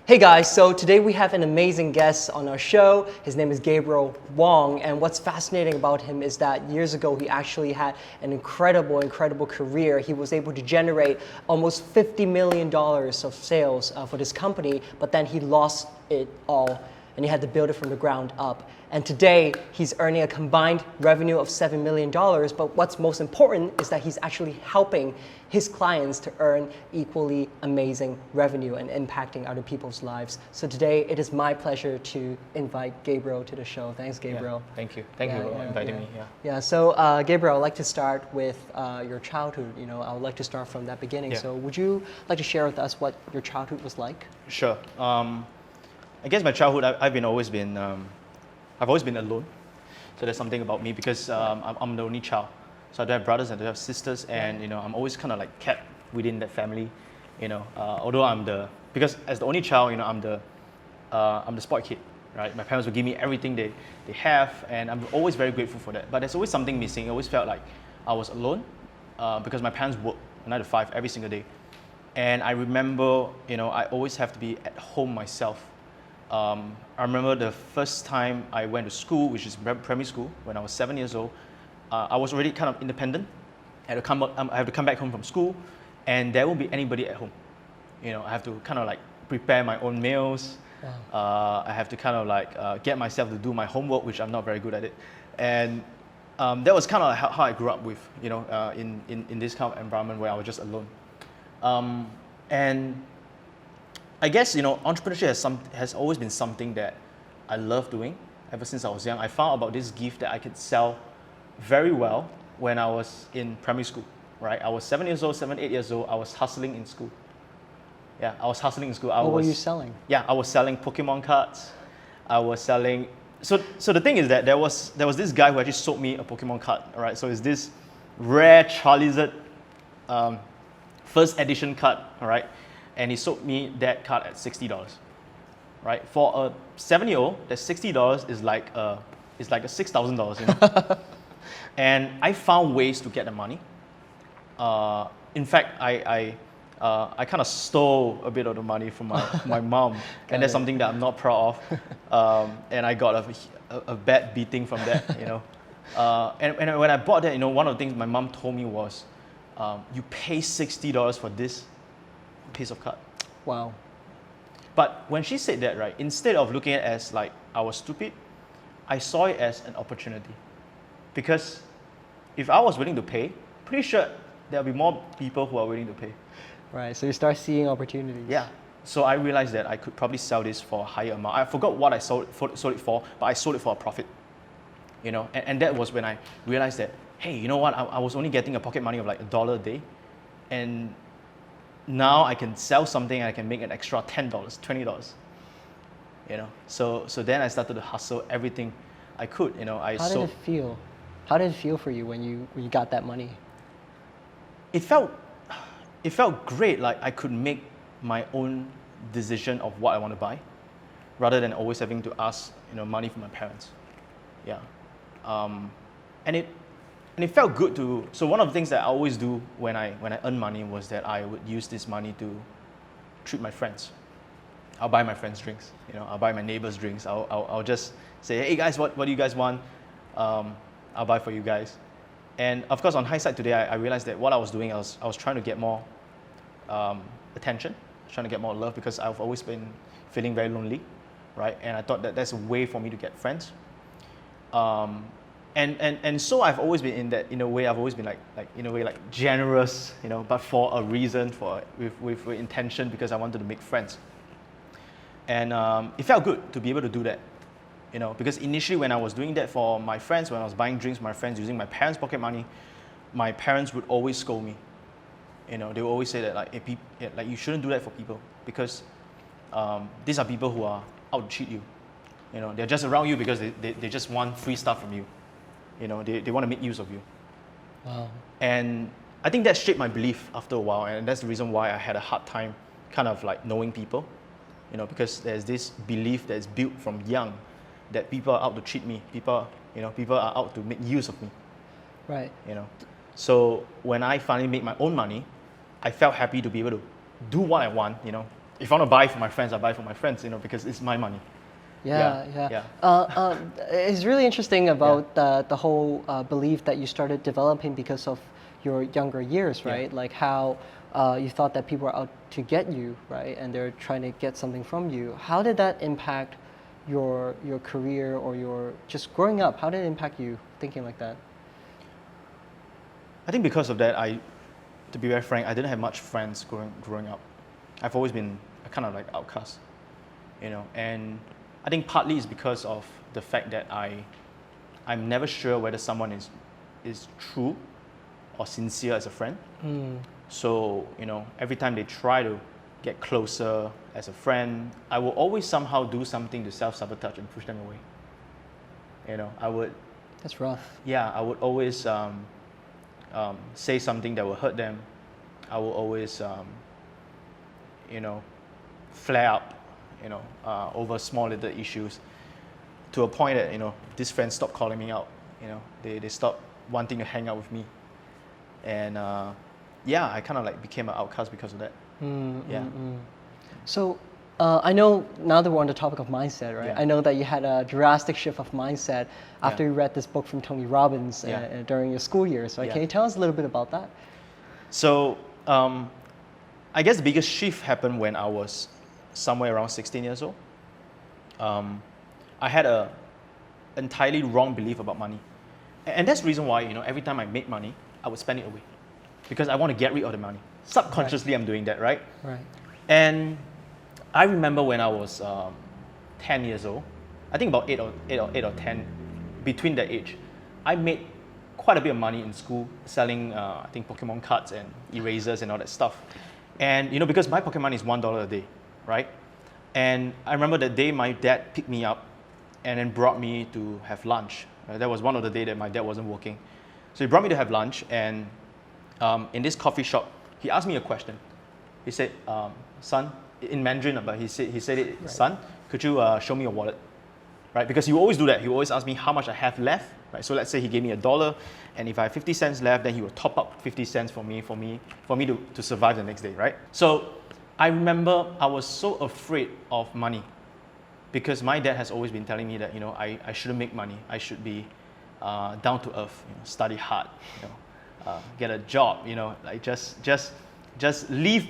Hey guys, so today we have an amazing guest on our show. His name is Gabriel Wong, and what's fascinating about him is that years ago he actually had an incredible career. He was able to generate almost $50 million of sales for this company, but then he lost it all and he had to build it from the ground up. And today he's earning a combined revenue of $7 million, but what's most important is that he's actually helping his clients to earn equally amazing revenue and impacting other people's lives. So today it is my pleasure to invite Gabriel to the show. Thanks, Gabriel. Yeah, thank you. Thank you for inviting me. Yeah. So Gabriel, I'd like to start with your childhood. I would like to start from that beginning. Yeah. So would you like to share with us what your childhood was like? Sure. I guess my childhood, I've always been alone. So there's something about me because I'm the only child. So I don't have brothers, I don't have sisters, and I'm always kind of like kept within that family. Although because as the only child, I'm the spoiled kid, right? My parents would give me everything they have, and I'm always very grateful for that. But there's always something missing. I always felt like I was alone because my parents work 9 to 5 every single day, and I remember, I always have to be at home myself. I remember the first time I went to school, which is primary school, when I was 7 years old. I was already kind of independent. I have to come back home from school, and there won't be anybody at home. I have to kind of like prepare my own meals. Wow. I have to kind of like get myself to do my homework, which I'm not very good at it. And that was kind of how I grew up with, in this kind of environment where I was just alone. And I guess entrepreneurship has always been something that I love doing ever since I was young. I found about this gift that I could sell very well when I was in primary school, right? I was 7 years old, 8 years old. I was hustling in school. Yeah, I was hustling in school. What were you selling? Yeah, I was selling Pokemon cards. I was selling. So the thing is that there was this guy who actually sold me a Pokemon card. All right, so it's this rare Charizard first edition card. All right, and he sold me that card at $60. Right, for a 7-year-old, that $60 is like $6,000. And I found ways to get the money. In fact, I kind of stole a bit of the money from my mom, and that's something that I'm not proud of. And I got a bad beating from that, And when I bought that, one of the things my mom told me was, you pay $60 for this piece of card. Wow. But when she said that, right, instead of looking at it as like I was stupid, I saw it as an opportunity. Because if I was willing to pay, pretty sure there'll be more people who are willing to pay. Right, so you start seeing opportunities. Yeah. So I realized that I could probably sell this for a higher amount. I forgot what I sold it for, but I sold it for a profit. And that was when I realized that, hey, you know what? I was only getting a pocket money of like $1 a day, and now I can sell something and I can make an extra $10, $20. So then I started to hustle everything I could. How did it feel? How did it feel for you when you got that money? It felt great. Like I could make my own decision of what I want to buy, rather than always having to ask money from my parents. Yeah, and it felt good to. So one of the things that I always do when I earn money was that I would use this money to treat my friends. I'll buy my friends drinks. I'll buy my neighbors drinks. I'll just say, hey guys, what do you guys want? I'll buy for you guys. And of course, on hindsight today, I realized that what I was doing, I was trying to get more attention, trying to get more love, because I've always been feeling very lonely, right? And I thought that that's a way for me to get friends. And so I've always been in a way I've always been like generous, but for a reason, with intention, because I wanted to make friends. And it felt good to be able to do that. Because initially when I was doing that for my friends, when I was buying drinks for my friends using my parents' pocket money, my parents would always scold me. They would always say that like you shouldn't do that for people, because these are people who are out to cheat you. They're just around you because they just want free stuff from you. They want to make use of you. Wow. And I think that shaped my belief after a while, and that's the reason why I had a hard time kind of like knowing people, because there's this belief that's built from young that people are out to cheat me. People are out to make use of me. Right. So when I finally made my own money, I felt happy to be able to do what I want, if I want to buy for my friends, I buy for my friends, because it's my money. Yeah. It's really interesting about the whole belief that you started developing because of your younger years, right? Like how you thought that people were out to get you, right? And they're trying to get something from you. How did that impact your career or your just growing up? How did it impact you thinking like that? I think because of that, to be very frank, I didn't have much friends growing up. I've always been a kind of like outcast, and I think partly it's because of the fact that I'm never sure whether someone is true or sincere as a friend. So, every time they try to get closer as a friend, I will always somehow do something to self-sabotage and push them away. I would. That's rough. Yeah, I would always say something that will hurt them. I will always, flare up, over small little issues, to a point that these friends stopped calling me out. They stopped wanting to hang out with me, and I kind of like became an outcast because of that. So I know now that we're on the topic of mindset, right? Yeah. I know that you had a drastic shift of mindset after you read this book from Tony Robbins during your school years, right? Yeah. Can you tell us a little bit about that? So I guess the biggest shift happened when I was somewhere around 16 years old. I had a entirely wrong belief about money. And that's the reason why, every time I made money, I would spend it away. Because I want to get rid of the money. Subconsciously, I'm doing that, right? Right. And I remember when I was 10 years old, I think about 8 or 10, between that age, I made quite a bit of money in school selling, I think, Pokemon cards and erasers and all that stuff. And, because my pocket money is $1 a day, right? And I remember that day my dad picked me up and then brought me to have lunch. That was one of the days that my dad wasn't working. So he brought me to have lunch, and in this coffee shop, he asked me a question. He said, son, in Mandarin, but he said it, Right. son, could you show me your wallet? Right? Because he will always do that. He will always ask me how much I have left. Right? So let's say he gave me $1, and if I have 50 cents left, then he will top up 50 cents for me to survive the next day, right? So I remember I was so afraid of money because my dad has always been telling me that I shouldn't make money. I should be down to earth, study hard, get a job, like just live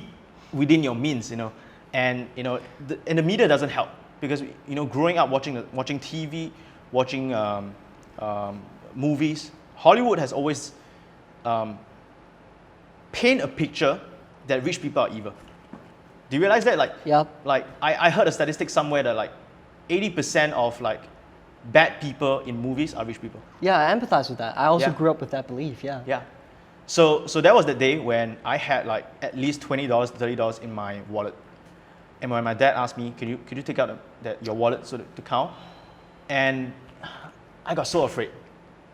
within your means, and and the media doesn't help because growing up watching TV, watching movies, Hollywood has always paint a picture that rich people are evil. Do you realize that? Yep. Like I heard a statistic somewhere that like 80% of like bad people in movies are rich people. Yeah, I empathize with that. I also Yeah. grew up with that belief, yeah. Yeah. So that was the day when I had like at least $20, $30 in my wallet. And when my dad asked me, could you take out your wallet so to count? And I got so afraid.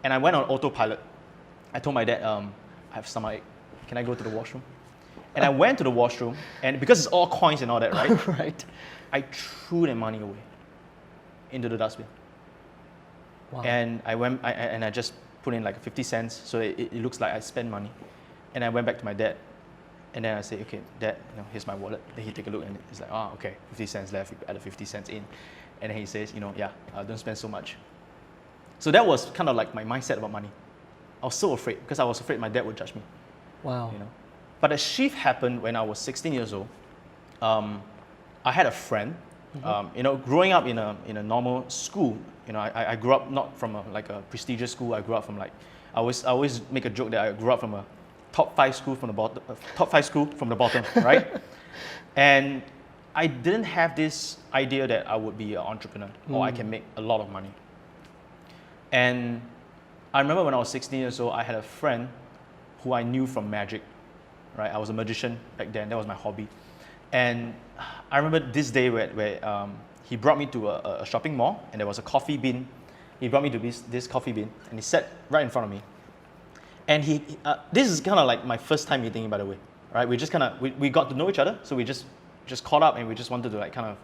And I went on autopilot. I told my dad, I have stomachache. Can I go to the washroom? And I went to the washroom, and because it's all coins and all that, right? Right. I threw the money away into the dustbin. Wow. And I just put in like 50 cents, so it looks like I spent money. And I went back to my dad, and then I said, okay, Dad, here's my wallet. Then he take a look, and he's like, okay, 50 cents left. He added 50 cents in, and then he says, don't spend so much. So that was kind of like my mindset about money. I was so afraid because I was afraid my dad would judge me. Wow. But a shift happened when I was 16 years old. I had a friend. Growing up in a normal school, I grew up not from a prestigious school. I grew up from I always make a joke that I grew up from a top 5 school from the bottom, right? And I didn't have this idea that I would be an entrepreneur or I can make a lot of money. And I remember when I was 16 years old, I had a friend who I knew from magic, right? I was a magician back then. That was my hobby. And I remember this day where he brought me to a shopping mall, and there was a coffee bin. He brought me to this coffee bin, and he sat right in front of me. And this is kind of like my first time meeting him, by the way, right? We just we got to know each other, so we just caught up, and we just wanted to like kind of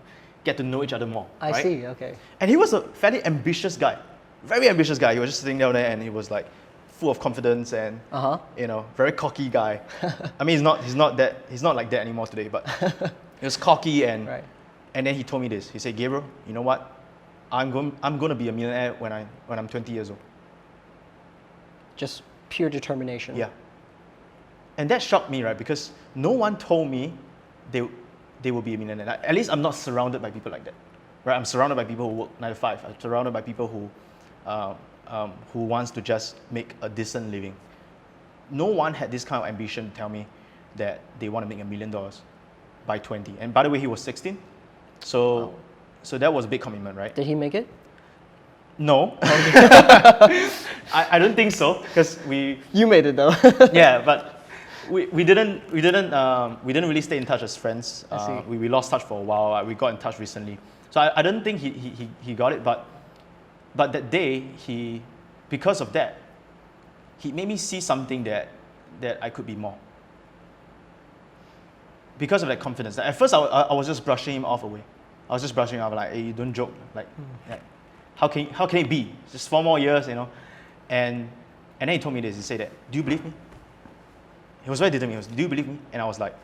get to know each other more. I right? see, okay. And he was a fairly ambitious guy, very ambitious guy. He was just sitting down there, and he was like full of confidence and very cocky guy. I mean, he's not like that anymore today, but He was cocky and Right. and then he told me this. He said, Gabriel, you know what? I'm going to be a millionaire when I'm 20 years old. Just pure determination. Yeah. And that shocked me, right? Because no one told me they will be a millionaire. At least I'm not surrounded by people like that, right? I'm surrounded by people who work 9 to 5. I'm surrounded by people who wants to just make a decent living. No one had this kind of ambition to tell me that they want to make $1 million by 20. And by the way, he was 16. So, Wow. so that was a big commitment, right? Did he make it? No. I don't think so, because You made it though. yeah, but we didn't really stay in touch as friends. I see. We lost touch for a while. We got in touch recently. So I don't think he got it, but that day because of that, he made me see something that I could be more. Because of that confidence. At first, I was just brushing him off away. I was just brushing him off, like, hey, you don't joke. Like, how can it be? Just 4 more years, you know? And then he told me this. He said that, do you believe me? He was very determined. He was, do you believe me? And I was like,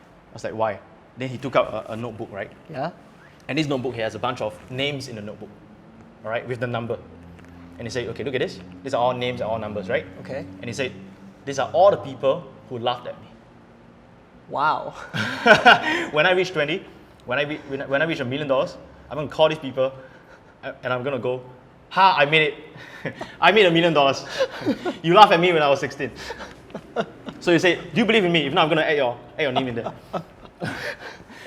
why? Then he took out a notebook, right? Yeah. And this notebook, he has a bunch of names in the notebook, all right, with the number. And he said, okay, look at this. These are all names and all numbers, right? Okay. And he said, these are all the people who laughed at me. Wow. When I reach 20, when I reach $1 million, I'm going to call these people and I'm going to go, ha, I made it. I made $1 million. You laughed at me when I was 16. So you say, do you believe in me? If not, I'm going to add your name in there.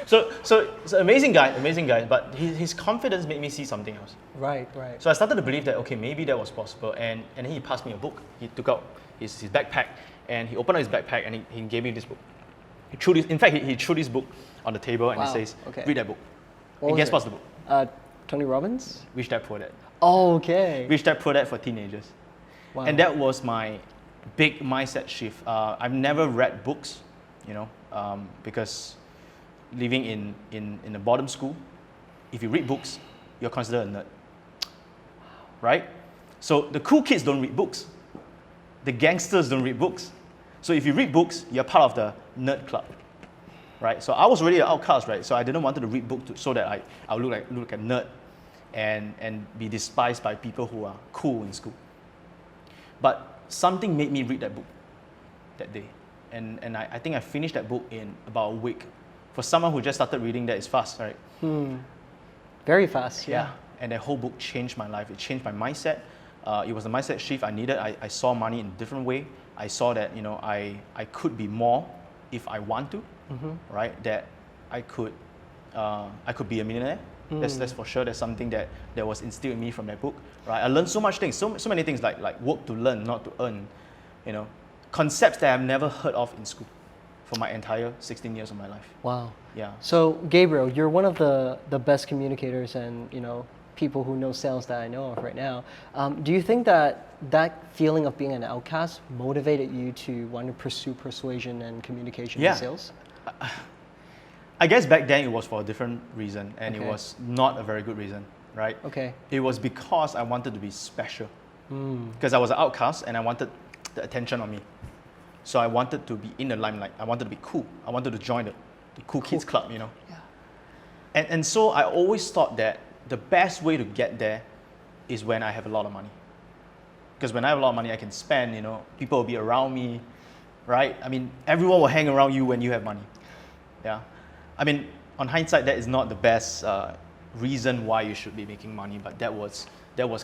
So amazing guy, but his confidence made me see something else. Right. So I started to believe that, okay, maybe that was possible. And then he passed me a book. He took out his backpack and he opened up his backpack and he gave me this book. He threw this book on the table and Wow, he says, okay. read that book. What And was guess it? what's the book? Tony Robbins? Rich Dad Poor Dad. Oh, okay. Rich Dad Poor Dad for teenagers. Wow. And that was my big mindset shift. I've never read books, because living in a bottom school, if you read books, you're considered a nerd. Right? So the cool kids don't read books. The gangsters don't read books. So if you read books, you're part of the nerd club. Right? So I was really an outcast, right? So I didn't want to read books so that I would look like a nerd and be despised by people who are cool in school. But something made me read that book that day. And I think I finished that book in about a week. For someone who just started reading, that is fast, right? Very fast, yeah. And that whole book changed my life. It changed my mindset. It was a mindset shift I needed. I saw money in a different way. I saw that I could be more if I want to, right? That I could be a millionaire. That's for sure. That's something that was instilled in me from that book, right? I learned so much things, so many things like work to learn, not to earn, concepts that I've never heard of in school for my entire 16 years of my life. Wow. Yeah. So Gabriel, you're one of the best communicators and people who know sales that I know of right now. Do you think that feeling of being an outcast motivated you to want to pursue persuasion and communication in sales? I guess back then it was for a different reason, and Okay. it was not a very good reason, right? Okay. It was because I wanted to be special. Because I was an outcast and I wanted the attention on me. So I wanted to be in the limelight. I wanted to be cool. I wanted to join the cool kids club, Yeah. And so I always thought that the best way to get there is when I have a lot of money. Because when I have a lot of money, I can spend, people will be around me, right? I mean, everyone will hang around you when you have money. Yeah. I mean, on hindsight, that is not the best reason why you should be making money, but that was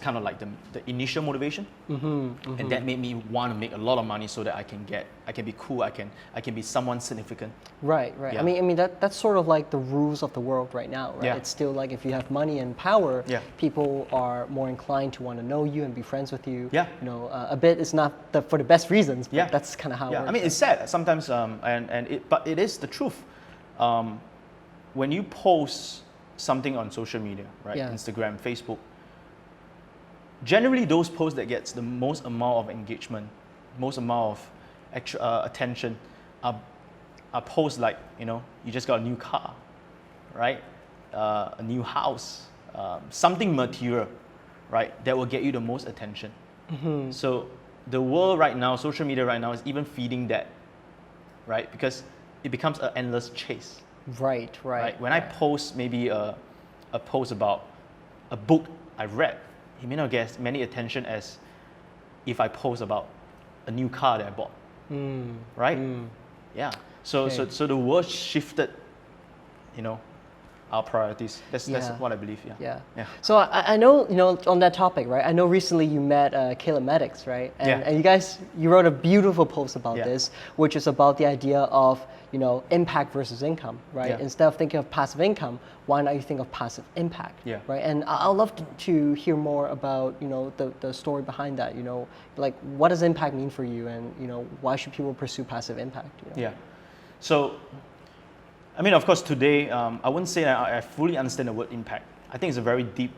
kind of like the initial motivation, and that made me want to make a lot of money so that I can be cool, I can be someone significant. Right. Yeah. I mean that's sort of like the rules of the world right now, right? Yeah. It's still like if you have money and power, Yeah. people are more inclined to want to know you and be friends with you. Yeah. A bit it's not for the best reasons, but Yeah. that's kind of how it Yeah, works. I mean, it's sad sometimes, but it is the truth. When you post something on social media, right? Yeah. Instagram, Facebook, generally those posts that gets the most amount of engagement, most amount of attention are posts like, you just got a new car, right? A new house, something material, right? That will get you the most attention. So the world right now, social media right now is even feeding that, right? Because it becomes an endless chase. Right, right. When I post maybe a post about a book I read, he may not get many attention as if I post about a new car that I bought. Right? Yeah. So the world shifted, you know, our priorities. That's what I believe. Yeah. Yeah. So I know, on that topic, right? I know recently you met Caleb Maddox, right? And you wrote a beautiful post about this, which is about the idea of, impact versus income, right? Yeah. Instead of thinking of passive income, why not you think of passive impact, Yeah. right? And I'd love to hear more about, the story behind that, like what does impact mean for you, and, why should people pursue passive impact? Yeah. So, I mean, of course, today, I wouldn't say that I fully understand the word impact. I think it's a very deep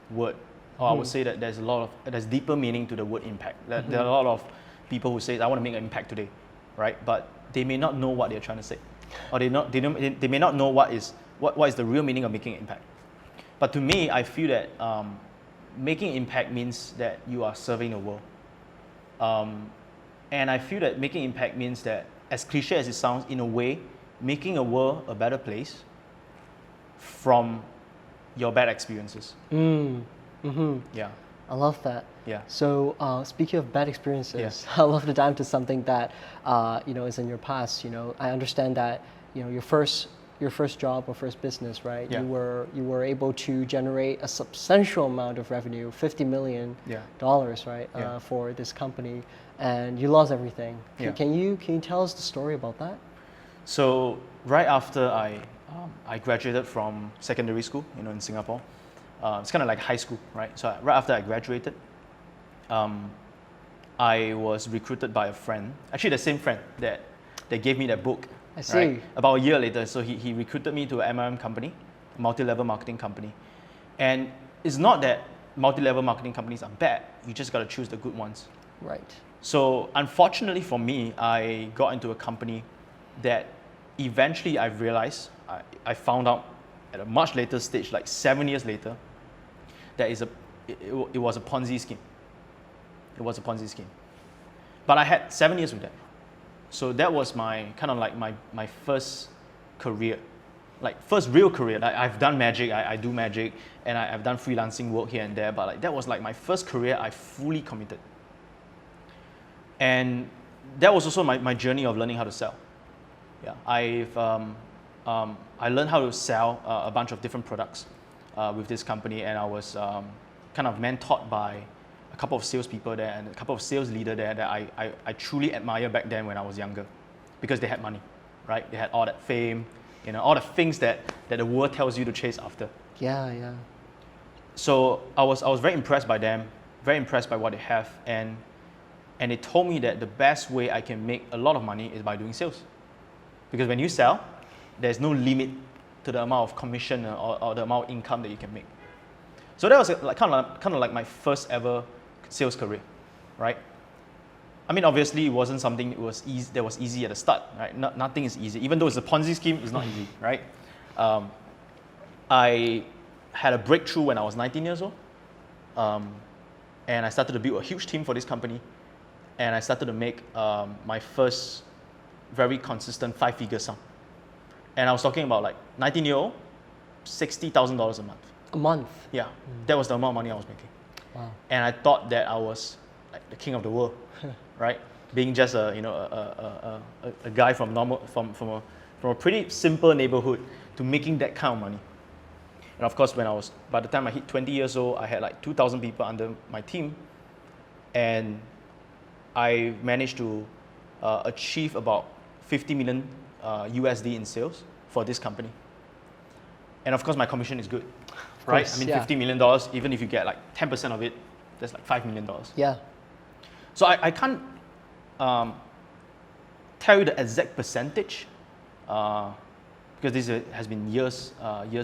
word. Or I would say that there's deeper meaning to the word impact. There are a lot of people who say, I want to make an impact today, right? But they may not know what they're trying to say. Or they may not know what is the real meaning of making an impact. But to me, I feel that making impact means that you are serving the world. And I feel that making impact means that, as cliche as it sounds, in a way, making a world a better place from your bad experiences. Yeah. I love that. Yeah. So speaking of bad experiences, I love to dive into something that is in your past. I understand that your first job or first business, right? Yeah. You were able to generate a substantial amount of revenue, $50 million, right, for this company, and you lost everything. Yeah. Can you tell us the story about that? So right after I graduated from secondary school, in Singapore, it's kind of like high school, right? So right after I graduated, I was recruited by a friend, actually the same friend that gave me that book. I see. Right? About a year later, so he recruited me to an MLM company, a multi-level marketing company. And it's not that multi-level marketing companies are bad, you just got to choose the good ones. Right. So unfortunately for me, I got into a company that eventually I realized, I found out at a much later stage, like 7 years later, that it was a Ponzi scheme. It was a Ponzi scheme. But I had 7 years with that. So that was my kind of like my first career, like first real career. I've done magic, I do magic, and I've done freelancing work here and there, but like that was like my first career I fully committed. And that was also my journey of learning how to sell. Yeah, I learned how to sell a bunch of different products with this company, and I was kind of mentored by a couple of salespeople there and a couple of sales leaders there that I truly admire back then when I was younger, because they had money, right? They had all that fame, all the things that the world tells you to chase after. Yeah. So I was very impressed by them, very impressed by what they have, and they told me that the best way I can make a lot of money is by doing sales. Because when you sell, there's no limit to the amount of commission or the amount of income that you can make. So that was kind of like my first ever sales career, right? I mean, obviously, it wasn't something that was easy at the start, right? Nothing is easy. Even though it's a Ponzi scheme, it's not easy, right? I had a breakthrough when I was 19 years old, and I started to build a huge team for this company, and I started to make my first very consistent 5-figure sum. And I was talking about like 19-year-old, $60,000 a month. A month? Yeah, that was the amount of money I was making. Wow. And I thought that I was like the king of the world, right? Being just a guy from a pretty simple neighborhood to making that kind of money. And of course, by the time I hit 20 years old, I had like 2,000 people under my team, and I managed to achieve about 50 million USD in sales for this company. And of course, my commission is good, right? I mean, $50 million, even if you get like 10% of it, that's like $5 million. Yeah. So I can't tell you the exact percentage because this has been years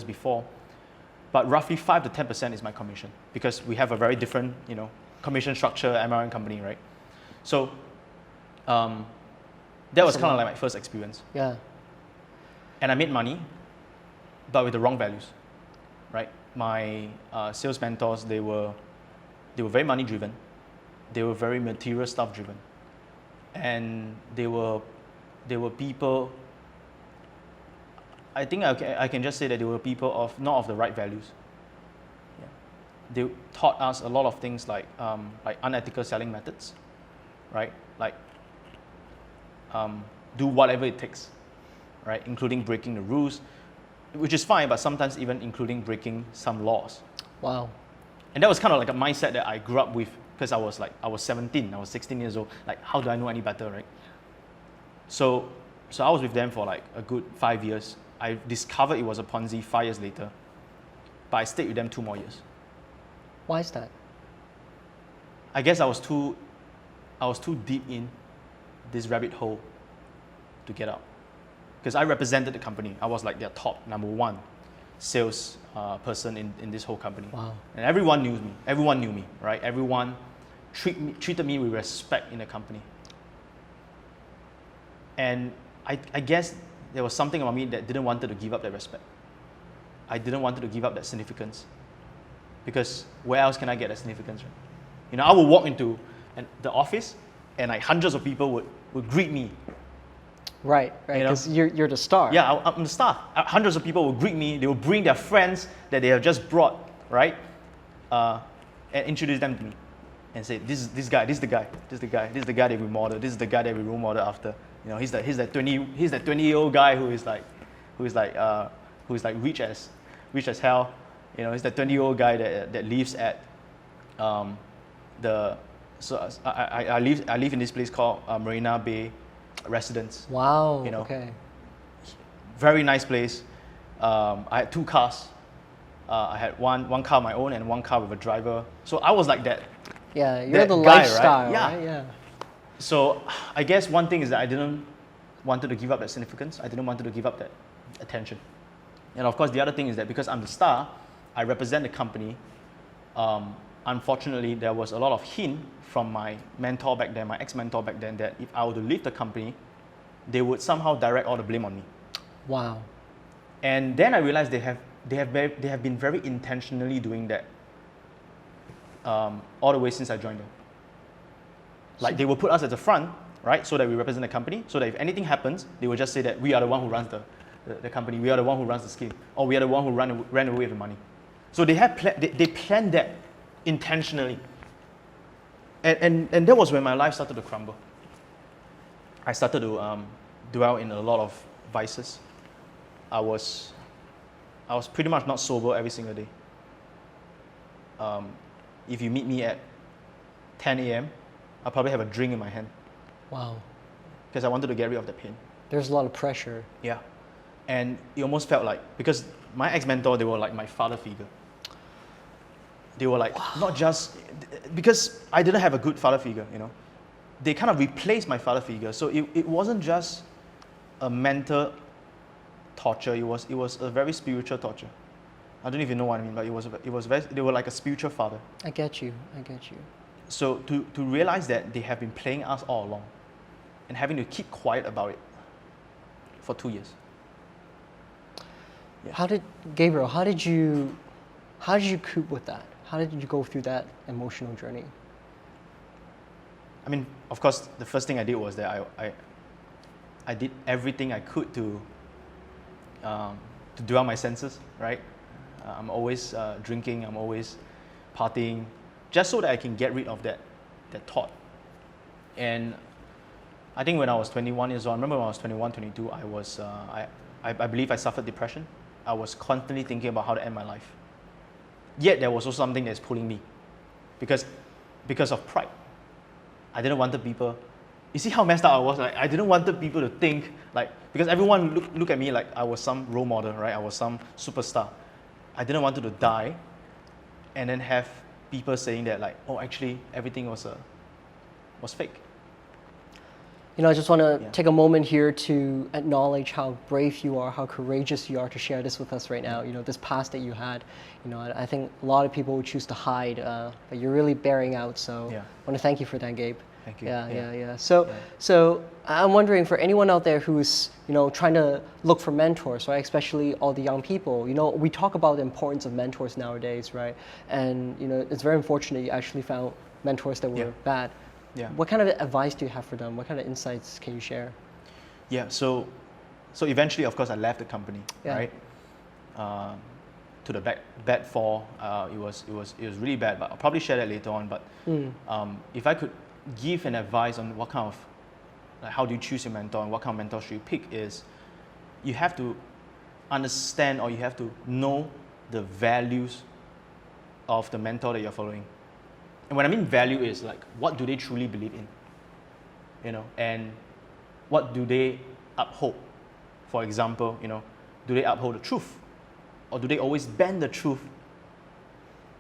before, but roughly 5 to 10% is my commission, because we have a very different, commission structure, MLM company, right? So that was kind of like my first experience. Yeah. And I made money, but with the wrong values, right? My sales mentors, they were very money driven. They were very material stuff driven. And they were people, I think I can just say that they were people of not of the right values. Yeah. They taught us a lot of things like unethical selling methods, right? Like do whatever it takes, right? Including breaking the rules, which is fine, but sometimes even including breaking some laws. Wow. And that was kind of like a mindset that I grew up with because I was 17, I was 16 years old. Like, how do I know any better, right? So I was with them for like a good 5 years. I discovered it was a Ponzi 5 years later, but I stayed with them 2 more years. Why is that? I guess I was too deep in this rabbit hole to get out. Because I represented the company. I was like their top number 1 sales person in this whole company. Wow. And everyone knew me. Everyone knew me, right? Everyone treated me with respect in the company. And I guess there was something about me that didn't want to give up that respect. I didn't want to give up that significance. Because where else can I get that significance, right? You know, I would walk into the office and like hundreds of people would greet me. Right, because you're the star. Yeah, I'm the star. Hundreds of people will greet me. They will bring their friends that they have just brought, right? And introduce them to me and say, this guy, this is the guy, this is the guy, this is the guy that we model, this is the guy that we role model after. You know, he's that 20-year-old guy who is like rich as hell. You know, he's that 20-year-old guy that lives at I live in this place called Marina Bay Residence. Wow. You know, okay. Very nice place. I had 2 cars. I had one car of my own and 1 car with a driver. So I was like that. Yeah, you're that the guy, lifestyle, right? right? Yeah. So I guess one thing is that I didn't want to give up that significance. I didn't want to give up that attention. And of course, the other thing is that because I'm the star, I represent the company. Unfortunately, there was a lot of hint from my mentor back then, my ex-mentor back then, that if I were to leave the company, they would somehow direct all the blame on me. Wow. And then I realized they have been very intentionally doing that all the way since I joined them. Like they will put us at the front, right, so that we represent the company, so that if anything happens, they will just say that we are the one who runs the company, we are the one who runs the scheme, or we are the one who ran away with the money. So they planned that intentionally. And that was when my life started to crumble. I started to dwell in a lot of vices. I was pretty much not sober every single day. If you meet me at 10 a.m., I'll probably have a drink in my hand. Wow. Because I wanted to get rid of the pain. There's a lot of pressure. Yeah. And it almost felt like, because my ex-mentor, they were like my father figure. They were like, not just, because I didn't have a good father figure, you know. They kind of replaced my father figure. So it wasn't just a mental torture, it was a very spiritual torture. I don't even know what I mean, but they were like a spiritual father. I get you. So to realize that they have been playing us all along and having to keep quiet about it for 2 years. Yeah. Gabriel, how did you cope with that? How did you go through that emotional journey? I mean, of course, the first thing I did was that I did everything I could to dwell my senses, right? I'm always drinking, I'm always partying, just so that I can get rid of that thought. And I think when I was 21 years old, I remember when I was 21, 22, I believe I suffered depression. I was constantly thinking about how to end my life. Yet there was also something that's pulling me, because of pride. I didn't want the people. You see how messed up I was? Like, I didn't want the people to think like, because everyone look at me like I was some role model, right? I was some superstar. I didn't want to die, and then have people saying that like, oh, actually everything was fake. You know, I just want to take a moment here to acknowledge how brave you are, how courageous you are to share this with us right now. You know, this past that you had. You know, I think a lot of people would choose to hide, but you're really bearing out. So I want to thank you for that, Gabe. Thank you. Yeah. So I'm wondering, for anyone out there who's, you know, trying to look for mentors, right? Especially all the young people. You know, we talk about the importance of mentors nowadays, right? And you know, it's very unfortunate you actually found mentors that were bad. Yeah. What kind of advice do you have for them? What kind of insights can you share? Yeah. So So eventually, of course, I left the company, Yeah. right? To the bad fall, it was really bad. But I'll probably share that later on. But if I could give an advice on what kind of, like, how do you choose your mentor and what kind of mentor should you pick, is you have to understand, or you have to know the values of the mentor that you're following. And when I mean value is like, what do they truly believe in? You know, and what do they uphold? For example, you know, do they uphold the truth? Or do they always bend the truth,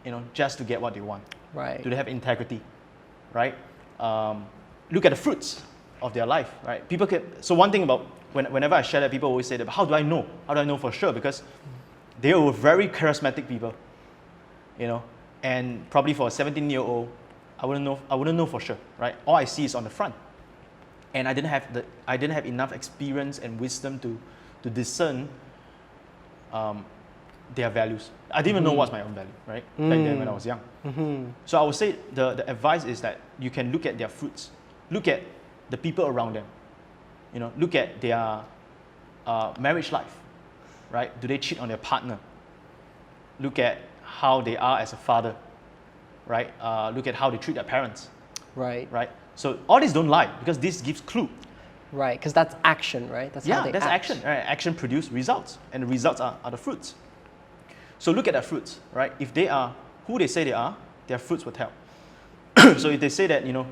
you know, just to get what they want? Right. Do they have integrity, right? Look at the fruits of their life, right? People can, so one thing about, whenever I share that, people always say that, but how do I know? How do I know for sure? Because they were very charismatic people, you know, and probably for a 17-year-old, I wouldn't know for sure, right? All I see is on the front. And I didn't have enough experience and wisdom to discern their values. I didn't even know what's my own value, right? Back then when I was young. So I would say the advice is that you can look at their fruits, look at the people around them, you know, look at their marriage life, right? Do they cheat on their partner? Look at how they are as a father, right? Look at how they treat their parents, Right. right? So all these don't lie, because this gives clue. Right. Because that's action, right? That's how they that's act. action. Right? Action produce results, and the results are the fruits. So look at their fruits, right? If they are who they say they are, their fruits will tell. So if they say that, you know,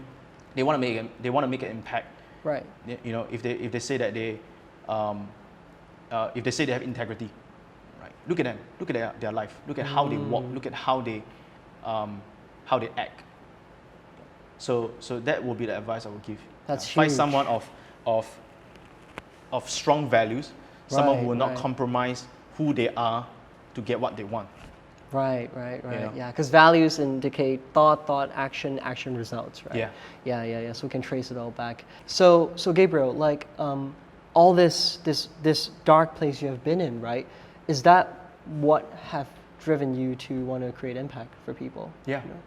they want to make an impact, Right. you know, if they say that they have integrity, right? Look at them. Look at their life. Look at how they walk. Look at how they act. So that will be the advice I would give. That's Find huge. someone of strong values, someone who will not Right. compromise who they are to get what they want. Right. know? Yeah, because values indicate thought, action results, right? Yeah. Yeah. So we can trace it all back. So Gabriel, like all this dark place you have been in, right? Is that what have driven you to want to create impact for people? Yeah. You know?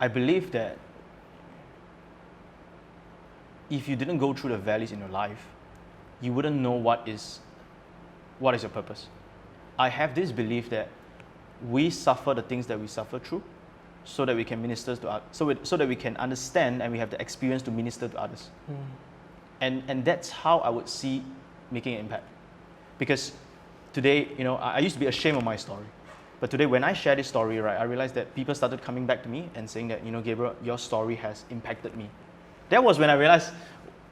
I believe that if you didn't go through the valleys in your life, you wouldn't know what is your purpose. I have this belief that we suffer the things that we suffer through, so that we can minister to others, so that we can understand and we have the experience to minister to others. And that's how I would see making an impact. Because today, you know, I used to be ashamed of my story. But today, when I share this story, right, I realized that people started coming back to me and saying that, you know, Gabriel, your story has impacted me. That was when I realized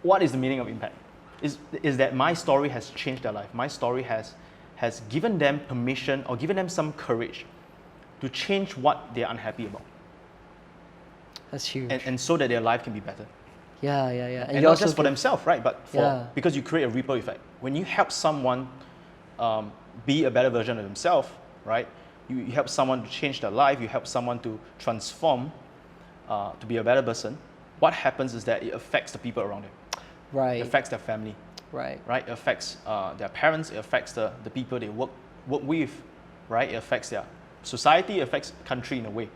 what is the meaning of impact. Is that my story has changed their life. My story has given them permission, or given them some courage to change what they're unhappy about. That's huge. And so that their life can be better. Yeah. And you not also just for give- themselves, right? But because you create a ripple effect. When you help someone be a better version of themselves, right? You help someone to change their life. You help someone to transform, to be a better person. What happens is that it affects the people around them. Right. It affects their family. Right. Right? It affects their parents. It affects the people they work with. Right? It affects their society. It affects country in a way.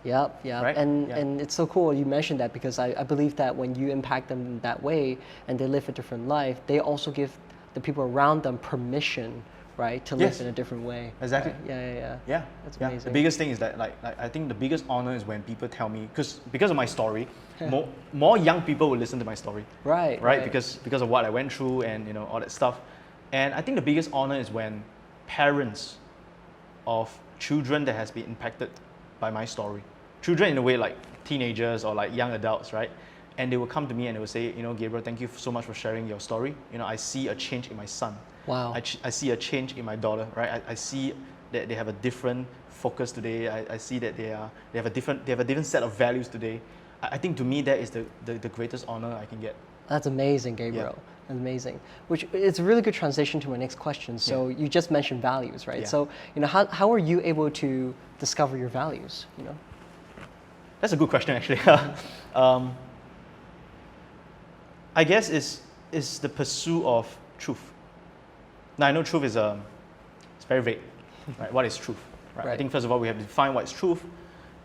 Yep. Right? And it's so cool you mentioned that, because I believe that when you impact them that way and they live a different life, they also give the people around them permission, right, to live Yes. in a different way. Exactly. Right? Yeah. Yeah, That's yeah. amazing. The biggest thing is that, like I think the biggest honor is when people tell me, because of my story, more young people will listen to my story. Right. Because of what I went through and, you know, all that stuff. And I think the biggest honor is when parents of children that has been impacted by my story, children in a way like teenagers or like young adults, right? And they will come to me and they will say, you know, Gabriel, thank you so much for sharing your story. You know, I see a change in my son. Wow. I see a change in my daughter, right? I see that they have a different focus today. I see that they have a different set of values today. I think to me that is the greatest honor I can get. That's amazing, Gabriel. That's amazing. Which it's a really good transition to my next question. So you just mentioned values, right? Yeah. So, you know, how are you able to discover your values? You know. That's a good question, actually. I guess it's the pursuit of truth. Now I know truth is it's very vague, right? What is truth? Right? I think first of all we have to define what is truth,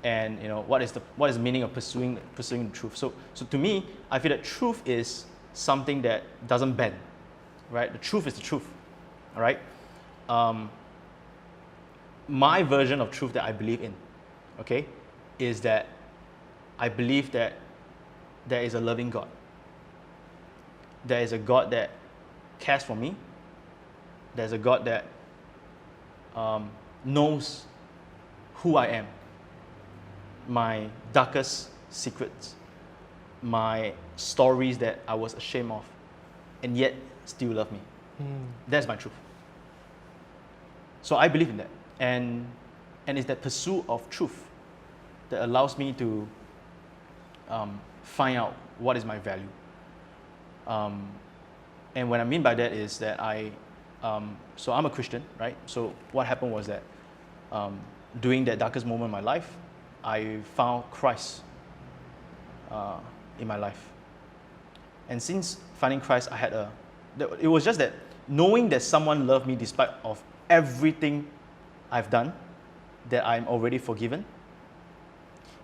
and what is the meaning of pursuing the truth. So to me, I feel that truth is something that doesn't bend, right? The truth is the truth, all right? My version of truth that I believe in, okay, is that I believe that there is a loving God. There is a God that cares for me. There's a God that knows who I am, my darkest secrets, my stories that I was ashamed of, and yet still love me. That's my truth. So I believe in that. And it's that pursuit of truth that allows me to find out what is my value. And what I mean by that is that so I'm a Christian, right? So what happened was that during that darkest moment in my life, I found Christ in my life. And since finding Christ, it was just that knowing that someone loved me despite of everything I've done, that I'm already forgiven,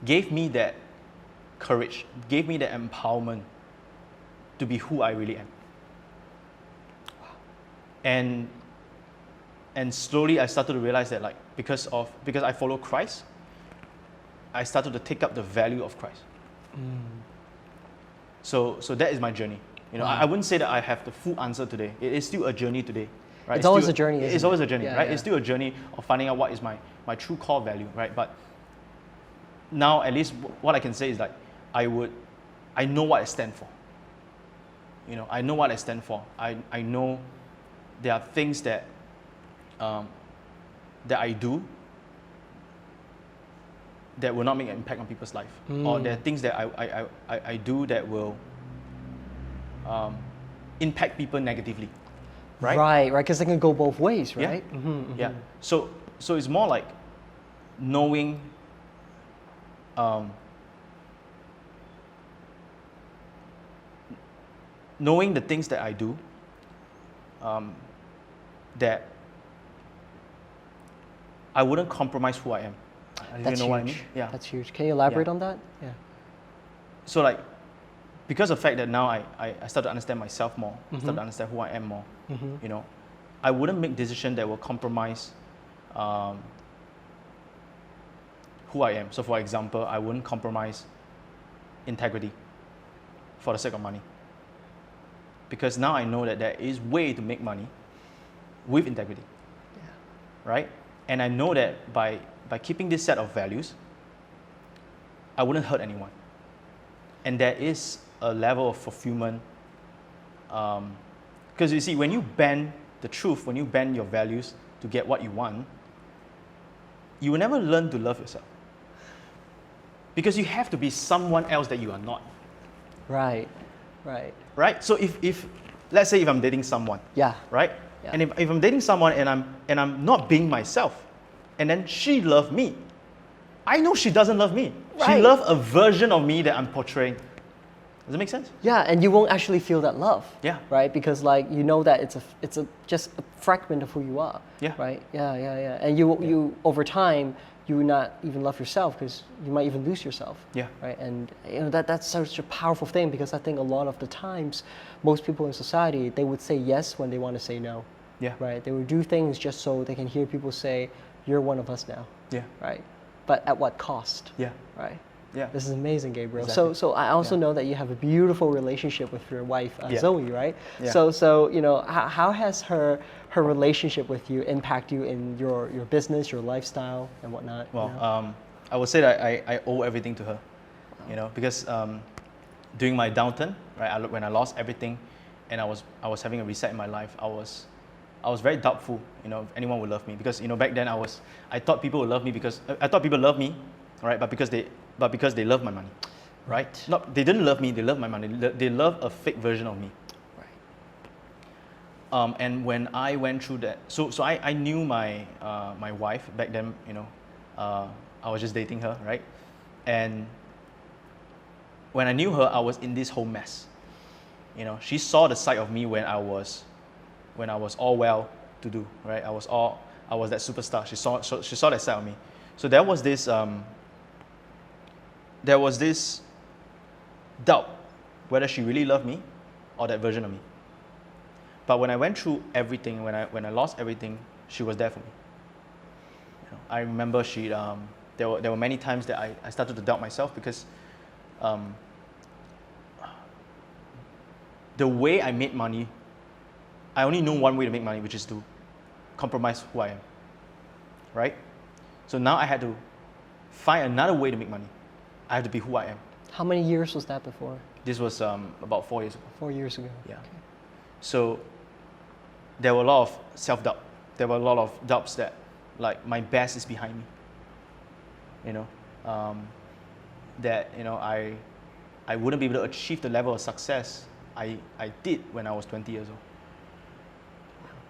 gave me that courage, gave me that empowerment to be who I really am. And slowly I started to realize that, like, because I follow Christ, I started to take up the value of Christ. So that is my journey. You know, I wouldn't say that I have the full answer today. It is still a journey today. Right? It's always a journey. It's always a journey, right? Yeah. It's still a journey of finding out what is my true core value, right? But now, at least what I can say is, like, I know what I stand for. You know, I know what I stand for. I know there are things that I do that will not make an impact on people's life, or there are things that I do that will impact people negatively, right? Right, because it can go both ways, right? Yeah. Yeah. So it's more like knowing knowing the things that I do that I wouldn't compromise who I am. That's you know huge. what I mean? Yeah. That's huge. Can you elaborate on that? Yeah. So, like, because of the fact that now I start to understand myself more, start to understand who I am more, you know, I wouldn't make decisions that will compromise who I am. So, for example, I wouldn't compromise integrity for the sake of money. Because now I know that there is way to make money with integrity, right? And I know that by keeping this set of values, I wouldn't hurt anyone. And there is a level of fulfillment. Because you see, when you bend the truth, when you bend your values to get what you want, you will never learn to love yourself. Because you have to be someone else that you are not. Right, right. Right? So if let's say if I'm dating someone, Yeah. right? Yeah. And if I'm dating someone and I'm not being myself, and then she loves me, I know she doesn't love me. She Right. loves a version of me that I'm portraying. Does it make sense? Yeah, and you won't actually feel that love. Yeah. Right? Because, like, you know that it's just a fragment of who you are. Yeah. Right? Yeah. And you over time, you will not even love yourself because you might even lose yourself. Yeah. Right? And you know that's such a powerful thing, because I think a lot of the times most people in society, they would say yes when they want to say no. Yeah. Right? They would do things just so they can hear people say, "You're one of us now." Yeah. Right? But at what cost? Yeah. Right? Yeah. This is amazing, Gabriel. Exactly. So I also Yeah. know that you have a beautiful relationship with your wife, Yeah. Zoe, right? Yeah. So you know, how has her relationship with you impact you in your business, your lifestyle, and whatnot? Well, you know? I would say that I owe everything to her, you know, because during my downturn, right, when I lost everything, and I was having a reset in my life, I was very doubtful, you know, if anyone would love me, because, you know, back then I thought people would love me because I thought people loved me, right, but because they love my money, right? Not, they didn't love me, they love my money. They love a fake version of me. Right. And when I went through that, so I knew my my wife back then, you know, I was just dating her, right? And when I knew her, I was in this whole mess. You know, she saw the side of me when I was all well to do, right? I was that superstar. She saw that side of me. So there was this doubt whether she really loved me or that version of me. But when I went through everything, when I lost everything, she was there for me. You know, I remember there were many times that I started to doubt myself because the way I made money, I only know one way to make money, which is to compromise who I am, right? So now I had to find another way to make money. I have to be who I am. How many years was that before? This was about 4 years ago. 4 years ago. Yeah. Okay. So there were a lot of self-doubt. There were a lot of doubts that, like, my best is behind me. You know, that, you know, I wouldn't be able to achieve the level of success I did when I was 20 years old.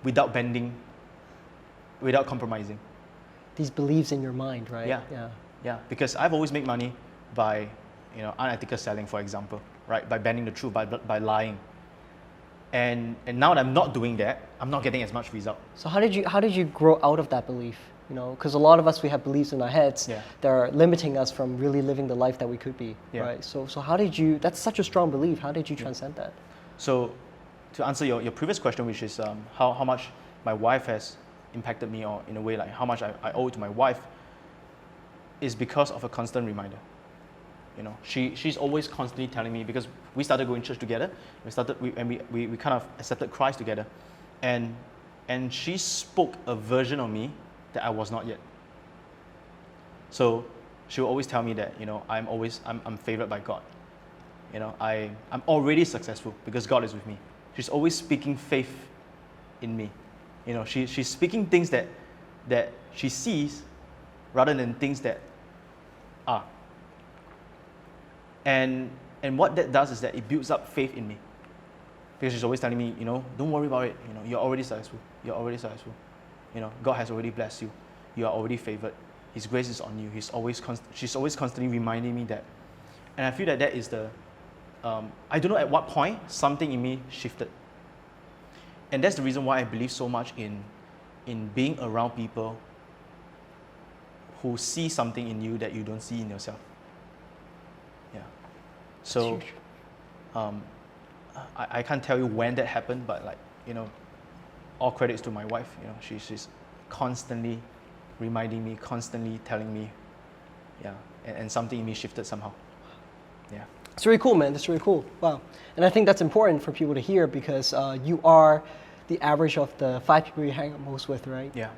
Without bending, without compromising. These beliefs in your mind, right? Yeah. Yeah. Yeah, because I've always made money by, you know, unethical selling, for example, right? By bending the truth, by lying. And now that I'm not doing that, I'm not getting as much result. So how did you grow out of that belief? You know, because a lot of us, we have beliefs in our heads that are limiting us from really living the life that we could be, right? So how did you? That's such a strong belief. How did you transcend that? So, to answer your previous question, which is how much my wife has impacted me, or in a way like how much I owe to my wife, is because of a constant reminder. You know, she's always constantly telling me, because we started going to church together, we kind of accepted Christ together, and she spoke a version of me that I was not yet. So she will always tell me that, you know, I'm favored by God. You know, I'm already successful because God is with me. She's always speaking faith in me. You know, she's speaking things that she sees rather than things that are. And what that does is that it builds up faith in me. Because she's always telling me, you know, don't worry about it. You know, you're already successful. You're already successful. You know, God has already blessed you. You are already favored. His grace is on you. She's always constantly reminding me that. And I feel that is the, I don't know at what point something in me shifted. And that's the reason why I believe so much in being around people who see something in you that you don't see in yourself. Yeah. So, I can't tell you when that happened, but, like, you know, all credits to my wife. You know, she's constantly reminding me, constantly telling me, yeah, and something in me shifted somehow. Yeah. It's really cool, man. That's really cool. Wow. And I think that's important for people to hear, because you are the average of the 5 people you hang out most with, right? Yeah.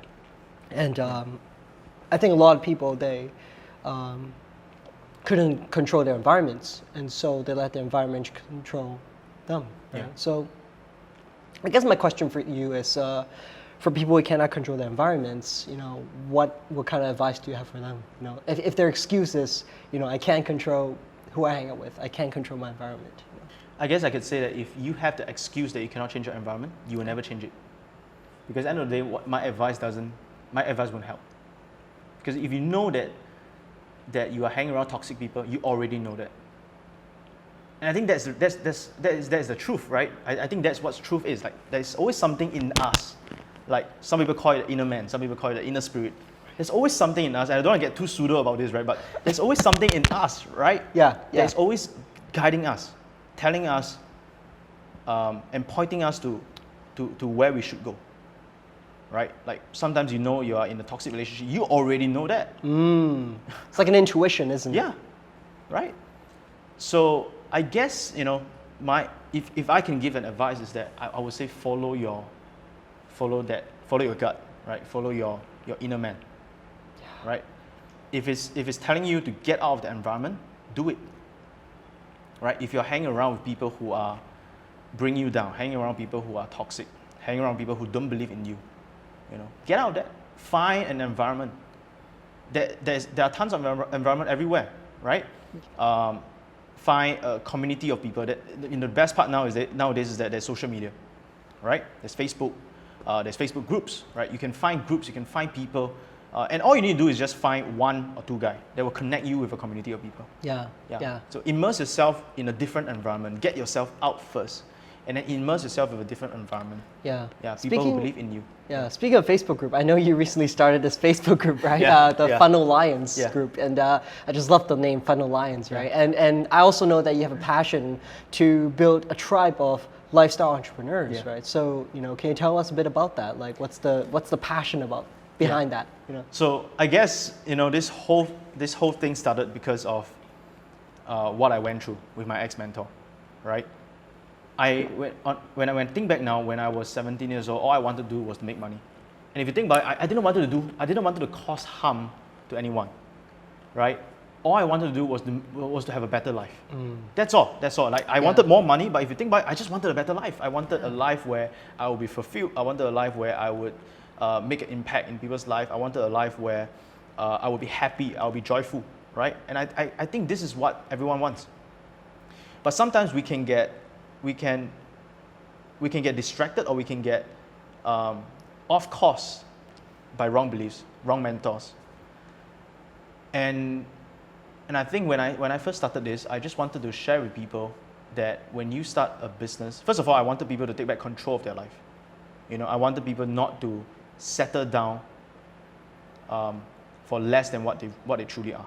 And I think a lot of people, they couldn't control their environments, and so they let the environment control them. Right? Yeah. So I guess my question for you is, for people who cannot control their environments, you know, what kind of advice do you have for them? You know, if their excuse is, you know, I can't control who I hang out with, I can't control my environment. You know? I guess I could say that if you have the excuse that you cannot change your environment, you will never change it. Because at the end of the day, my advice won't help. Because if you know that you are hanging around toxic people, you already know that. And I think that is the truth, right? I think that's what truth is. Like, there's always something in us. Like, some people call it the inner man, some people call it the inner spirit. There's always something in us, and I don't want to get too pseudo about this, right? But there's always something in us, right? Yeah. That's always guiding us, telling us, and pointing us to where we should go, right? Like, sometimes you know you are in a toxic relationship, you already know that. It's like an intuition, isn't it? Yeah, right? So I guess, you know, if I can give an advice, is that I would say follow your gut, right? Follow your inner man, right? If it's telling you to get out of the environment, do it, right? If you're hanging around with people who are bringing you down, hanging around people who are toxic, hanging around people who don't believe in you, you know, get out of that. Find an environment. There are tons of environment everywhere, right? Find a community of people. That, you know, the best part nowadays is that there's social media, right? There's Facebook groups, right? You can find groups, you can find people, and all you need to do is just find one or two guys that will connect you with a community of people. Yeah. So immerse yourself in a different environment. Get yourself out first, and then immerse yourself in a different environment. Yeah. People who believe in you. Yeah. Speaking of Facebook group, I know you recently started this Facebook group, right? The Funnel Lions group, and I just love the name Funnel Lions, right? And I also know that you have a passion to build a tribe of lifestyle entrepreneurs, Yeah. right? So, can you tell us a bit about that? Like, what's the passion about behind that? So I guess this whole thing started because of what I went through with my ex-mentor, right? When I think back now, when I was 17 years old, all I wanted to do was to make money. And if you think about it, I didn't want to cause harm to anyone, right? All I wanted to do was to have a better life. That's all. Like I wanted more money, but if you think about it, I just wanted a better life. I wanted a life where I would be fulfilled. I wanted a life where I would make an impact in people's life. I wanted a life where I would be happy. I would be joyful, right? And I think this is what everyone wants. But sometimes we can get distracted, or we can get off course by wrong beliefs, wrong mentors. And I think when I first started this, I just wanted to share with people that when you start a business, first of all, I wanted people to take back control of their life. I wanted people not to settle down for less than what they truly are,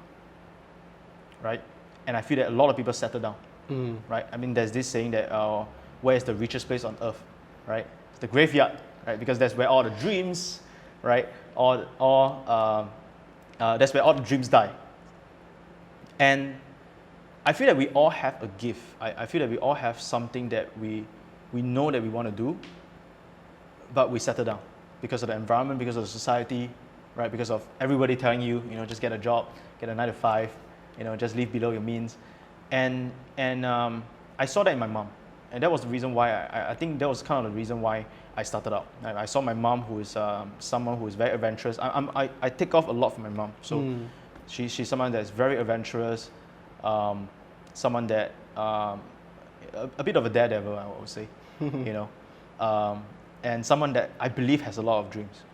right? And I feel that a lot of people settle down, right? I mean, there's this saying that where is the richest place on earth, right? It's the graveyard, right? Because that's where all the dreams, right? That's where all the dreams die. And I feel that we all have a gift. I feel that we all have something that we know that we want to do, but we settle down because of the environment, because of the society, right? Because of everybody telling you, just get a job, get a 9 to 5, just live below your means. And I saw that in my mom. And that was the reason why, I think that was kind of the reason why I started out. I saw my mom, who is someone who is very adventurous. I take off a lot from my mom. So she's someone that's very adventurous, someone that, a bit of a daredevil, I would say, and someone that I believe has a lot of dreams.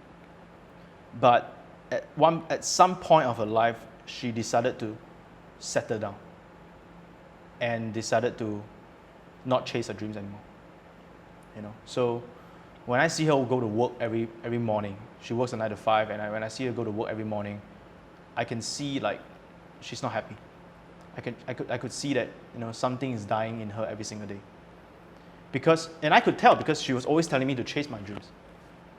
But at some point of her life, she decided to settle down and decided to not chase her dreams anymore. So when I see her go to work every morning, she works a 9 to 5, and when I see her go to work every morning, I can see like she's not happy. I could see that something is dying in her every single day. And I could tell because she was always telling me to chase my dreams,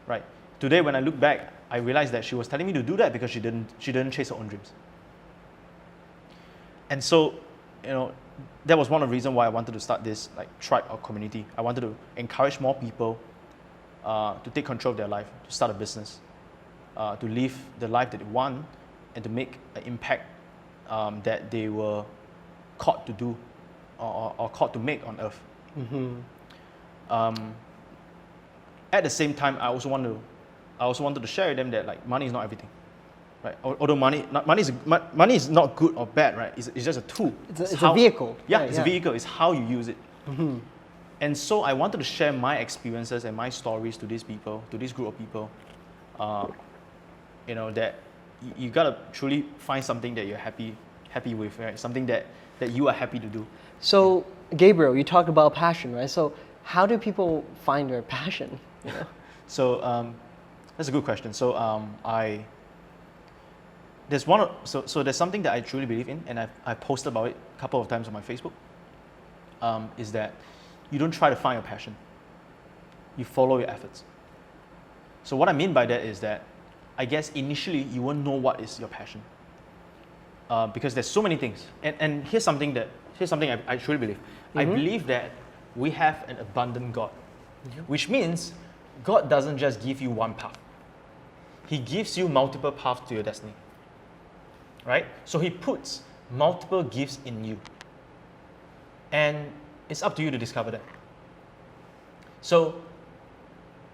right? Today when I look back, I realized that she was telling me to do that because she didn't chase her own dreams. And so, that was one of the reasons why I wanted to start this like tribe or community. I wanted to encourage more people to take control of their life, to start a business, to live the life that they want, and to make an impact that they were called to do or called to make on earth. At the same time, I also wanted to share with them that like money is not everything, right? Although money is not good or bad, right? It's just a tool. It's a vehicle. Yeah, right, it's a vehicle. It's how you use it. And so I wanted to share my experiences and my stories to these people, to this group of people. That you gotta truly find something that you're happy with, right? Something that you are happy to do. So Gabriel, you talked about passion, right? So how do people find their passion? So that's a good question. So there's something that I truly believe in, and I posted about it a couple of times on my Facebook. Is that you don't try to find your passion. You follow your efforts. So what I mean by that is that I guess initially you won't know what is your passion. Because there's so many things. And here's something I truly believe. I believe that we have an abundant God, which means God doesn't just give you one path. He gives you multiple paths to your destiny, right? So he puts multiple gifts in you. And it's up to you to discover that. So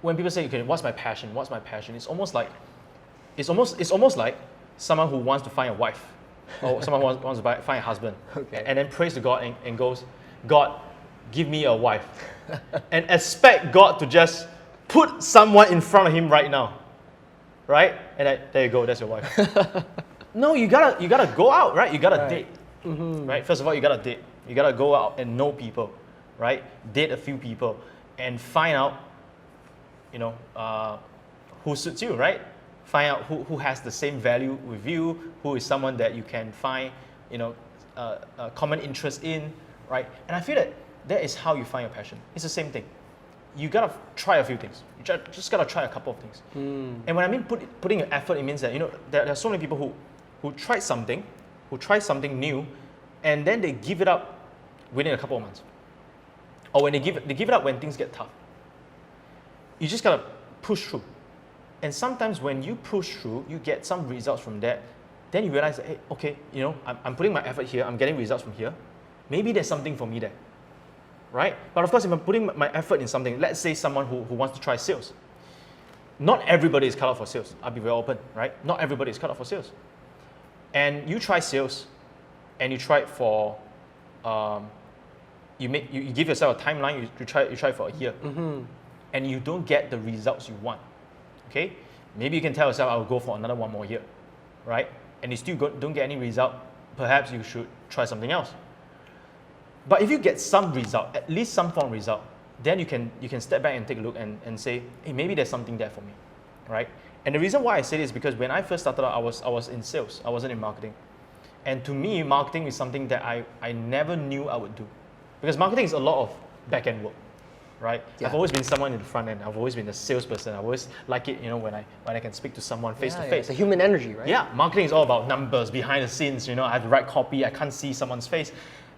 when people say, okay, what's my passion? What's my passion? It's almost like someone who wants to find a wife or someone who wants to find a husband, and then prays to God and goes, God, give me a wife. And expect God to just put someone in front of him right now, right? And there you go, that's your wife. No, you gotta go out, right? You gotta date, right? First of all, you gotta date. You gotta go out and know people, right? Date a few people and find out, who suits you, right? Find out who has the same value with you, who is someone that you can find, a common interest in, right? And I feel that that is how you find your passion. It's the same thing. You gotta try a few things. Just gotta try a couple of things. And when I mean putting your effort, it means that there are so many people who try something new, and then they give it up within a couple of months, or when they give it up when things get tough. You just gotta push through, and sometimes when you push through, you get some results from that. Then you realize that, hey, okay, I'm putting my effort here. I'm getting results from here. Maybe there's something for me there. Right? But of course, if I'm putting my effort in something, let's say someone who wants to try sales. Not everybody is cut out for sales. I'll be very open, right? Not everybody is cut out for sales. And you try sales, and you try it for, you give yourself a timeline. You try for a year, and you don't get the results you want. Okay? Maybe you can tell yourself, I'll go for another 1 more year, right? And you still don't get any result. Perhaps you should try something else. But if you get some result, at least some form of result, then you can step back and take a look and say, hey, maybe there's something there for me, right? And the reason why I say this is because when I first started out, I was in sales. I wasn't in marketing. And to me, marketing is something that I never knew I would do. Because marketing is a lot of back-end work, right? Yeah. I've always been someone in the front end. I've always been a salesperson. I always like it, when I can speak to someone face to face. It's a human energy, right? Yeah, marketing is all about numbers, behind the scenes. I have to write copy. I can't see someone's face.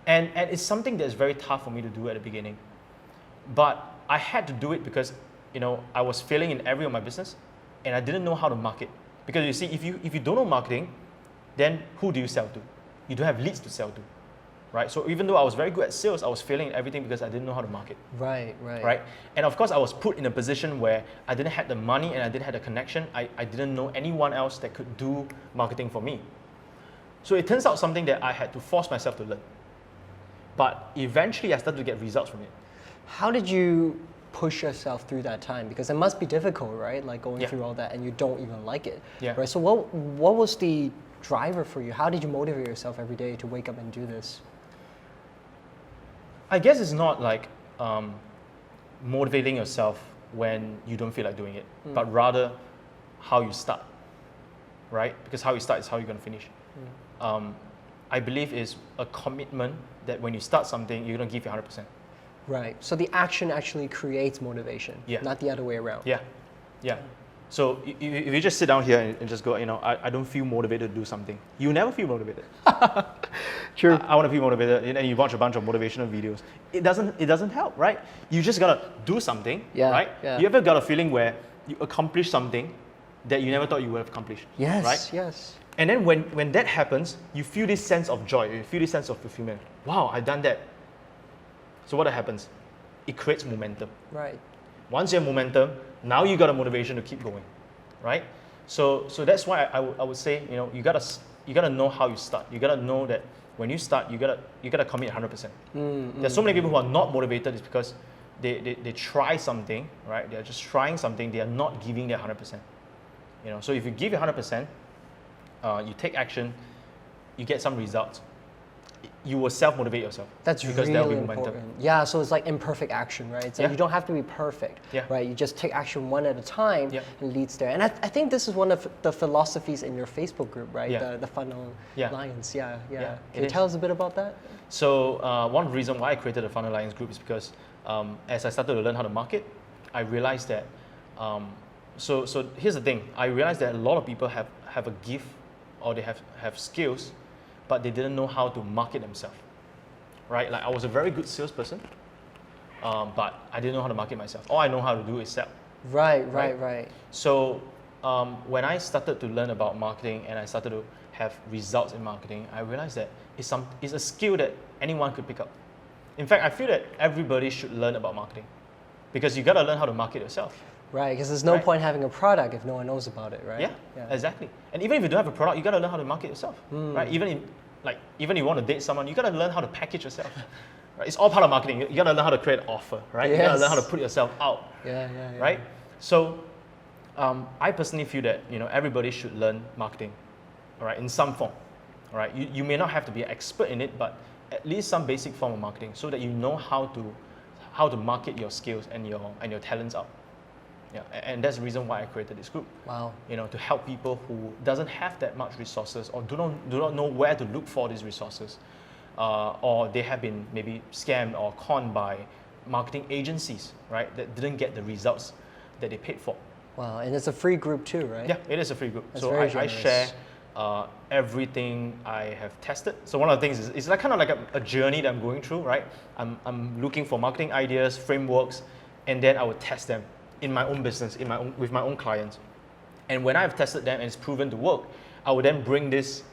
And it's something that's very tough for me to do at the beginning. But I had to do it because, I was failing in every of my business, and I didn't know how to market. Because you see, if you don't know marketing, then who do you sell to? You don't have leads to sell to, right? So even though I was very good at sales, I was failing in everything because I didn't know how to market. Right. And of course, I was put in a position where I didn't have the money and I didn't have the connection. I didn't know anyone else that could do marketing for me. So it turns out something that I had to force myself to learn. But eventually, I started to get results from it. How did you push yourself through that time? Because it must be difficult, right? Like going through all that and you don't even like it. Yeah. Right. So what was the driver for you? How did you motivate yourself every day to wake up and do this? I guess it's not like motivating yourself when you don't feel like doing it, but rather how you start, right? Because how you start is how you're going to finish. I believe is a commitment that when you start something, you're going to give your 100%. Right. So the action actually creates motivation, not the other way around. Yeah. So if you just sit down here and just go, I don't feel motivated to do something, you never feel motivated. True. I want to feel motivated, and you watch a bunch of motivational videos. It doesn't help, right? You just gotta do something, right? Yeah. You ever got a feeling where you accomplish something that you never thought you would have accomplished? Yes. Right? Yes. And then when that happens, you feel this sense of joy, you feel this sense of fulfillment. Wow, I've done that. So what happens? It creates momentum. Right. Once you have momentum, now you got a motivation to keep going, right? So that's why I would say, you gotta know how you start. You gotta know that when you start, you gotta commit 100%. There's so many people who are not motivated is because they try something, right? They're just trying something. They are not giving their 100%. So if you give your 100%, you take action, you get some results, you will self-motivate yourself. That's because really there will be important. momentum. Yeah, so it's like imperfect action, right? So you don't have to be perfect, right? You just take action one at a time and leads there. And I think this is one of the philosophies in your Facebook group, right? The Funnel Alliance. Yeah. Can you tell us a bit about that? So one reason why I created the Funnel Alliance group is because as I started to learn how to market, I realized that, so here's the thing. I realized that a lot of people have a gift or they have skills, but they didn't know how to market themselves, right? Like I was a very good salesperson, but I didn't know how to market myself. All I know how to do is sell. Right. So when I started to learn about marketing and I started to have results in marketing, I realized that it's a skill that anyone could pick up. In fact, I feel that everybody should learn about marketing because you gotta learn how to market yourself. Right, because there's no point having a product if no one knows about it, right? Yeah, exactly. And even if you don't have a product, you gotta learn how to market yourself, right? Even if you want to date someone, you gotta learn how to package yourself. Right? It's all part of marketing. You gotta learn how to create an offer, right? You gotta learn how to put yourself out. Yeah. Right? So, I personally feel that everybody should learn marketing, all right, in some form, all right. You may not have to be an expert in it, but at least some basic form of marketing, so that you know how to market your skills and your talents out. Yeah, and that's the reason why I created this group. Wow. To help people who doesn't have that much resources or do not know where to look for these resources. or they have been maybe scammed or conned by marketing agencies, right, that didn't get the results that they paid for. Wow, and it's a free group too, right? Yeah, it is a free group. That's So very I generous. share everything I have tested. So one of the things is it's like kind of like a journey that I'm going through, right? I'm looking for marketing ideas, frameworks, and then I will test them in my own business, with my own clients. And when I've tested them and it's proven to work, I will then bring this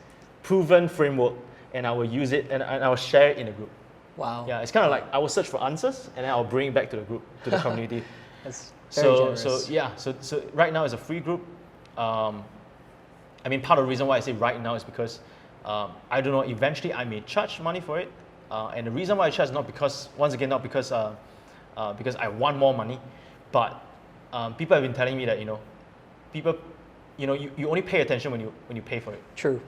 proven framework and I will use it and I will share it in a group. Wow. Yeah, it's kind of like I will search for answers and then I'll bring it back to the group, to the community. That's very generous. So right now it's a free group. I mean, part of the reason why I say right now is because I don't know. Eventually, I may charge money for it, and the reason why I charge is not because, once again, not because I want more money, but people have been telling me that people, you only pay attention when you pay for it. True.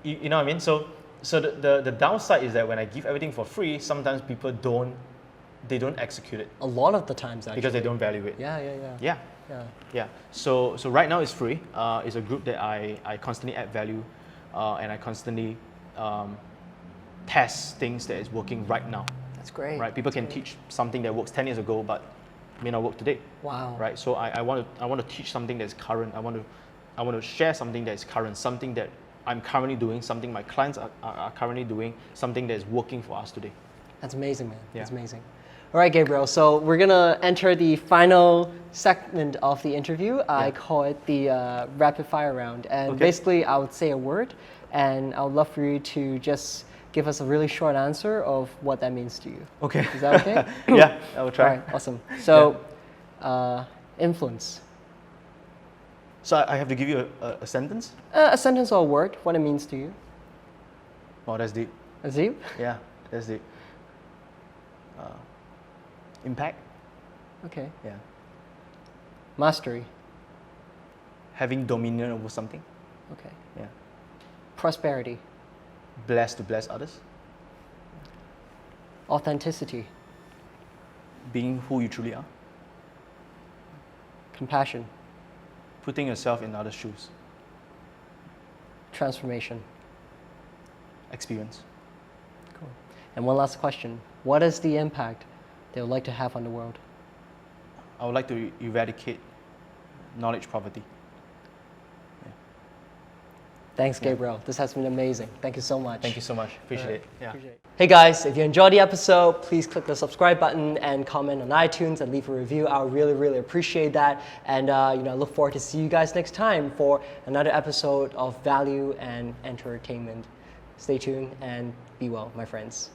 You know what I mean? So the downside is that when I give everything for free, sometimes people don't execute it A lot of the times, actually. because they don't value it. Yeah. Yeah. So right now it's free. It's a group that I constantly add value, and I constantly test things that is working right now. That's great. Right? People can teach something that works 10 years ago, but may not work today. Wow. Right? So I want to teach something that's current. I want to share something that is current, something that I'm currently doing, something my clients are currently doing, something that is working for us today. That's amazing, man. Yeah. That's amazing. All right, Gabriel. So we're gonna enter the final segment of the interview. I call it the rapid fire round. And basically, I would say a word, and I would love for you to just give us a really short answer of what that means to you. Okay. Is that okay? Yeah, I will All try. right. Awesome. So, influence. So I have to give you a sentence? A sentence or a word. What it means to you. Oh, that's deep. Is it? Yeah, that's deep. Impact? Okay. Yeah. Mastery. Having dominion over something? Okay. Yeah. Prosperity. Blessed to bless others? Authenticity. Being who you truly are? Compassion. Putting yourself in others' shoes? Transformation. Experience? Cool. And one last question. What is the impact they would like to have on the world? I would like to eradicate knowledge poverty. Thanks, Gabriel. This has been amazing. Thank you so much. Thank you so much. Appreciate it. Yeah. Hey guys, if you enjoyed the episode, please click the subscribe button and comment on iTunes and leave a review. I would really, really appreciate that. And I look forward to see you guys next time for another episode of value and entertainment. Stay tuned and be well, my friends.